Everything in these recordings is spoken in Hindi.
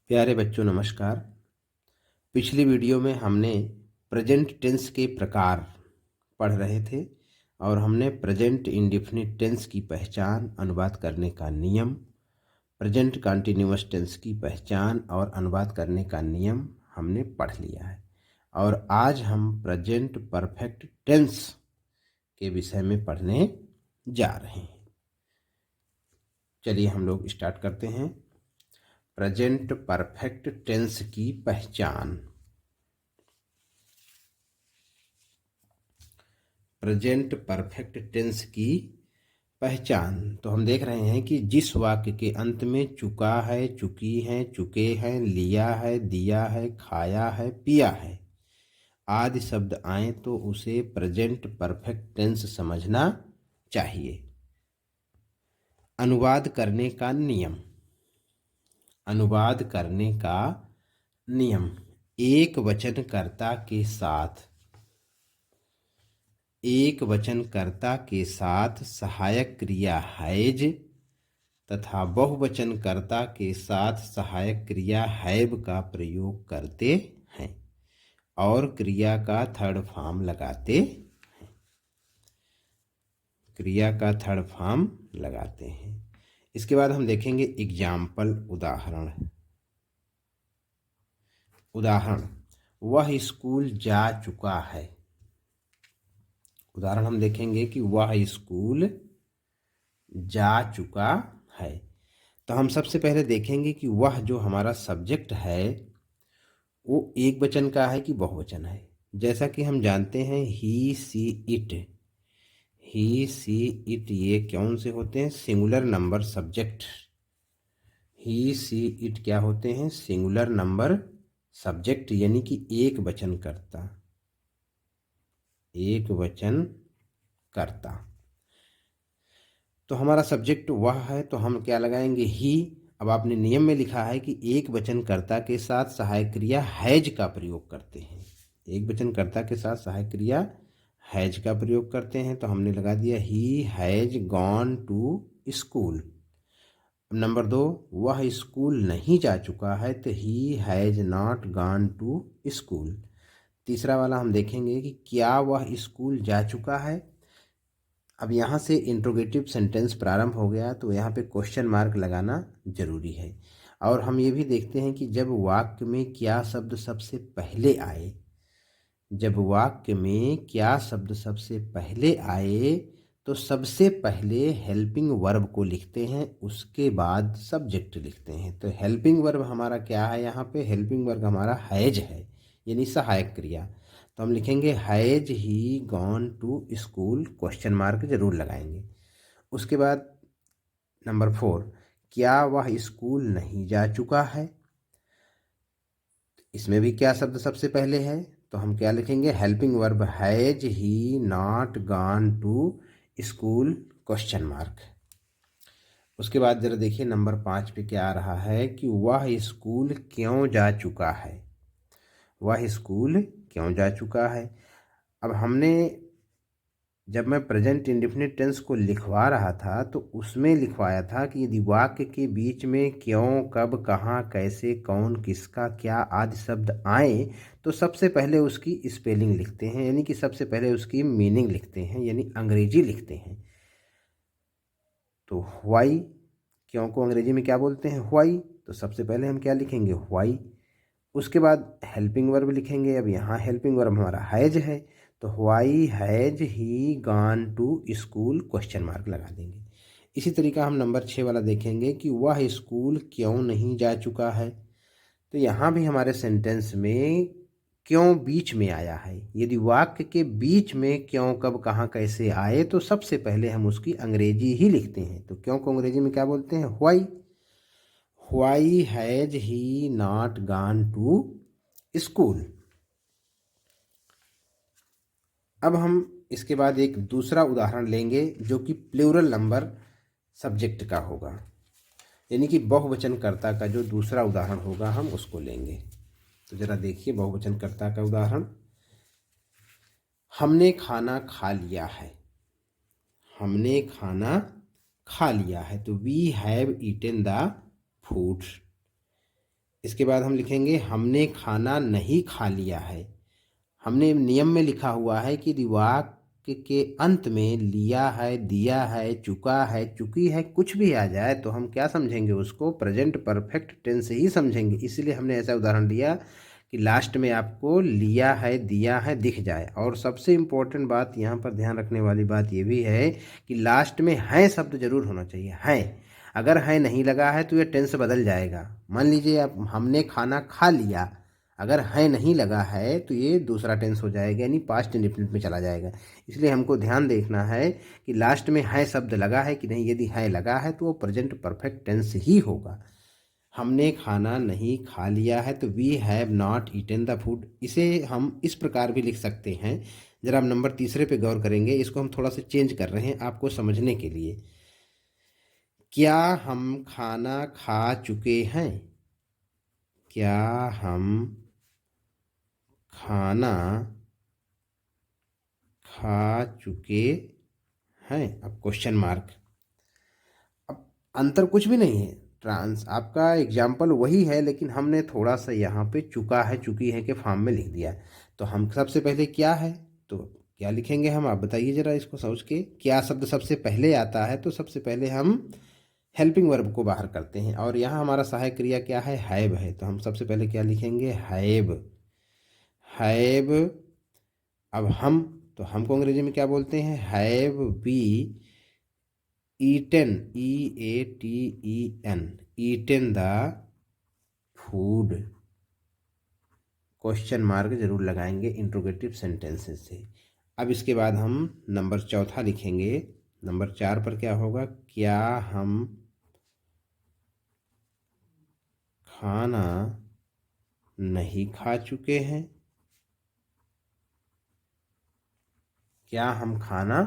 प्यारे बच्चों नमस्कार। पिछली वीडियो में हमने प्रेजेंट टेंस के प्रकार पढ़ रहे थे और हमने प्रेजेंट इंडेफिनिट टेंस की पहचान, अनुवाद करने का नियम, प्रेजेंट कंटीन्यूअस टेंस की पहचान और अनुवाद करने का नियम हमने पढ़ लिया है। और आज हम प्रेजेंट परफेक्ट टेंस के विषय में पढ़ने जा रहे हैं। चलिए हम लोग स्टार्ट करते हैं। प्रेजेंट परफेक्ट टेंस की पहचान। प्रेजेंट परफेक्ट टेंस की पहचान तो हम देख रहे हैं कि जिस वाक्य के अंत में चुका है, चुकी है, चुके हैं, लिया है, दिया है, खाया है, पिया है आदि शब्द आए तो उसे प्रेजेंट परफेक्ट टेंस समझना चाहिए। अनुवाद करने का नियम। अनुवाद करने का नियम। एक वचनकर्ता के साथ सहायक क्रिया हैज तथा बहुवचनकर्ता के साथ सहायक क्रिया हैव का प्रयोग करते हैं और क्रिया का थर्ड फॉर्म लगाते हैं। इसके बाद हम देखेंगे एग्जाम्पल, उदाहरण। वह स्कूल जा चुका है। उदाहरण हम देखेंगे कि वह स्कूल जा चुका है। तो हम सबसे पहले देखेंगे कि वह जो हमारा सब्जेक्ट है वो एक वचन का है कि बहुवचन है। जैसा कि हम जानते हैं ही सी इट ये कौन से होते हैं? Singular number subject. He see it क्या होते हैं? सिंगुलर नंबर सब्जेक्ट, यानी कि एक वचन करता। तो हमारा सब्जेक्ट वह है तो हम क्या लगाएंगे? ही। अब आपने नियम में लिखा है कि एक वचनकर्ता के साथ सहायक क्रिया हैज का प्रयोग करते हैं। एक वचनकर्ता के साथ सहायक क्रिया हैज का प्रयोग करते हैं तो हमने लगा दिया ही has gone to school. Number 2, वह स्कूल नहीं जा चुका है तो ही has not gone to school. तीसरा वाला हम देखेंगे कि क्या वह स्कूल जा चुका है। अब यहाँ से इंट्रोगेटिव सेंटेंस प्रारंभ हो गया तो यहाँ पे क्वेश्चन मार्क लगाना जरूरी है। और हम ये भी देखते हैं कि जब वाक्य में क्या शब्द सबसे पहले आए तो सबसे पहले हेल्पिंग वर्ब को लिखते हैं, उसके बाद सब्जेक्ट लिखते हैं। तो हेल्पिंग वर्ब हमारा क्या है? यहाँ पे हेल्पिंग वर्ब हमारा हैज है, यानी सहायक क्रिया। तो हम लिखेंगे has he gone to school, question mark जरूर लगाएंगे। उसके बाद नंबर 4, क्या वह स्कूल नहीं जा चुका है। इसमें भी क्या शब्द सबसे पहले है? तो हम क्या लिखेंगे? Helping verb has he not gone to school, question mark. उसके बाद जरा देखिए नंबर 5 पे क्या आ रहा है कि वह स्कूल क्यों जा चुका है। अब हमने जब मैं प्रेजेंट इंडेफिनिट टेंस को लिखवा रहा था तो उसमें लिखवाया था कि यदि वाक्य के बीच में क्यों, कब, कहाँ, कैसे, कौन, किसका, क्या आदि शब्द आए तो सबसे पहले उसकी स्पेलिंग लिखते हैं, यानी कि सबसे पहले उसकी मीनिंग लिखते हैं, यानी अंग्रेजी लिखते हैं। तो व्हाई, क्यों को अंग्रेजी में क्या बोलते हैं? व्हाई। तो सबसे पहले हम क्या लिखेंगे? व्हाई। उसके बाद हेल्पिंग वर्ब लिखेंगे। अब यहाँ हेल्पिंग वर्ब हमारा हैज है तो why has he gone to school, question mark लगा देंगे। इसी तरीका हम नंबर 6 वाला देखेंगे कि वह स्कूल क्यों नहीं जा चुका है। तो यहाँ भी हमारे सेंटेंस में क्यों बीच में आया है। यदि वाक्य के बीच में क्यों, कब, कहाँ, कैसे आए तो सबसे पहले हम उसकी अंग्रेजी ही लिखते हैं। तो क्यों को अंग्रेजी में क्या बोलते हैं? Why has he not gone to school. अब हम इसके बाद एक दूसरा उदाहरण लेंगे जो कि प्लूरल नंबर सब्जेक्ट का होगा, यानी कि बहुवचनकर्ता का जो दूसरा उदाहरण होगा हम उसको लेंगे। तो जरा देखिए बहुवचनकर्ता का उदाहरण। हमने खाना खा लिया है। तो we have eaten the food. इसके बाद हम लिखेंगे हमने खाना नहीं खा लिया है। हमने नियम में लिखा हुआ है कि यदि वाक्य के अंत में लिया है, दिया है, चुका है, चुकी है, कुछ भी आ जाए तो हम क्या समझेंगे, उसको प्रेजेंट परफेक्ट टेंस ही समझेंगे। इसलिए हमने ऐसा उदाहरण दिया कि लास्ट में आपको लिया है, दिया है दिख जाए। और सबसे इम्पोर्टेंट बात यहाँ पर ध्यान रखने वाली बात ये भी है कि लास्ट में है शब्द जरूर होना चाहिए। है, अगर है नहीं लगा है तो ये टेंस बदल जाएगा। मान लीजिए आप हमने खाना खा लिया, अगर है नहीं लगा है तो ये दूसरा टेंस हो जाएगा, यानी पास्ट इंडेफिनिट में चला जाएगा। इसलिए हमको ध्यान देखना है कि लास्ट में है शब्द लगा है कि नहीं। यदि है लगा है तो वो प्रेजेंट परफेक्ट टेंस ही होगा। हमने खाना नहीं खा लिया है तो we have not eaten the food. इसे हम इस प्रकार भी लिख सकते हैं। जरा हम नंबर तीसरे पे गौर करेंगे, इसको हम थोड़ा सा चेंज कर रहे हैं आपको समझने के लिए। क्या हम खाना खा चुके हैं? क्या हम खाना खा चुके हैं? अब क्वेश्चन मार्क। अब अंतर कुछ भी नहीं है, आपका एग्जाम्पल वही है, लेकिन हमने थोड़ा सा यहाँ पे चुका है, चुकी है के फॉर्म में लिख दिया। तो हम सबसे पहले क्या है, तो क्या लिखेंगे हम, आप बताइए जरा इसको सोच के। क्या शब्द सबसे पहले आता है, तो सबसे पहले हम हेल्पिंग वर्ब को बाहर करते हैं, और यहाँ हमारा सहायक क्रिया क्या है, हैव है। तो हम सबसे पहले क्या लिखेंगे, हैव। हैव, अब हम, तो हमको अंग्रेजी में क्या बोलते हैं, have we eaten, EATEN, eaten the food. Question mark जरूर लगाएंगे इंट्रोगेटिव सेंटेंसेस से। अब इसके बाद हम नंबर चौथा लिखेंगे। नंबर 4 पर क्या होगा, क्या हम खाना नहीं खा चुके हैं? क्या हम खाना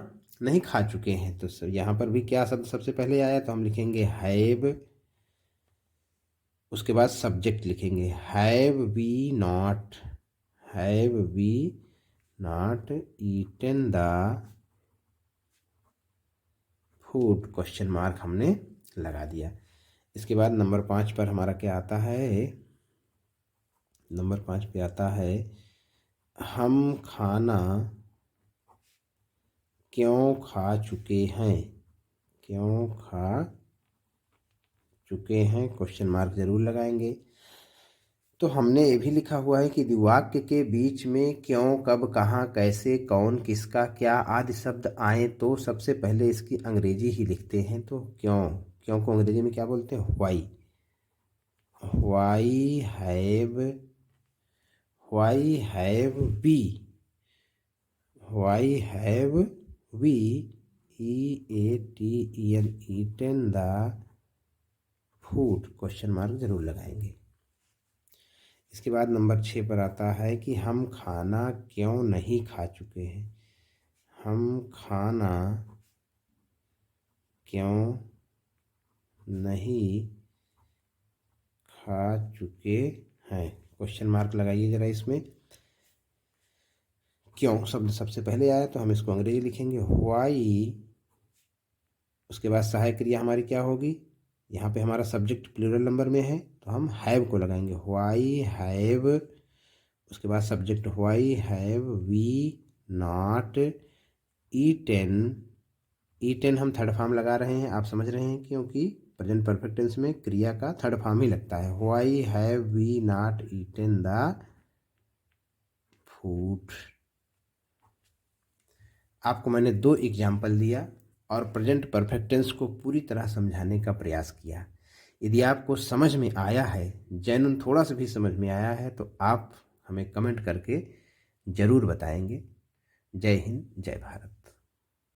नहीं खा चुके हैं? तो यहाँ पर भी क्या शब्द सबसे पहले आया, तो हम लिखेंगे हैव, उसके बाद सब्जेक्ट लिखेंगे have we not, have we not eaten the food, question mark हमने लगा दिया। इसके बाद नंबर 5 पर हमारा क्या आता है, नंबर 5 पे आता है हम खाना क्यों खा चुके हैं? क्यों खा चुके हैं, क्वेश्चन मार्क जरूर लगाएंगे। तो हमने ये भी लिखा हुआ है कि वाक्य के बीच में क्यों, कब, कहाँ, कैसे, कौन, किसका, क्या आदि शब्द आए तो सबसे पहले इसकी अंग्रेजी ही लिखते हैं। तो क्यों, क्यों को अंग्रेजी में क्या बोलते हैं, why. Why have, why have we, why have we EATEN eaten the food, question mark जरूर लगाएंगे। इसके बाद नंबर 6 पर आता है कि हम खाना क्यों नहीं खा चुके हैं? हम खाना क्यों नहीं खा चुके हैं, क्वेश्चन मार्क लगाइए जरा इसमें। क्यों शब्द सबसे पहले आया तो हम इसको अंग्रेजी लिखेंगे व्हाई, उसके बाद सहायक क्रिया हमारी क्या होगी, यहाँ पे हमारा सब्जेक्ट प्लूरल नंबर में है तो हम हैव को लगाएंगे, व्हाई हैव, उसके बाद subject why have we not eaten. Eaten हम थर्ड फॉर्म लगा रहे हैं, आप समझ रहे हैं, क्योंकि प्रेजेंट परफेक्ट टेंस में क्रिया का थर्ड फॉर्म ही लगता है। Why have we not eaten the food. आपको मैंने 2 एग्जाम्पल दिया और प्रेजेंट परफेक्ट टेंस को पूरी तरह समझाने का प्रयास किया। यदि आपको समझ में आया है, जैनुन थोड़ा सा भी समझ में आया है, तो आप हमें कमेंट करके ज़रूर बताएंगे। जय हिंद, जय भारत।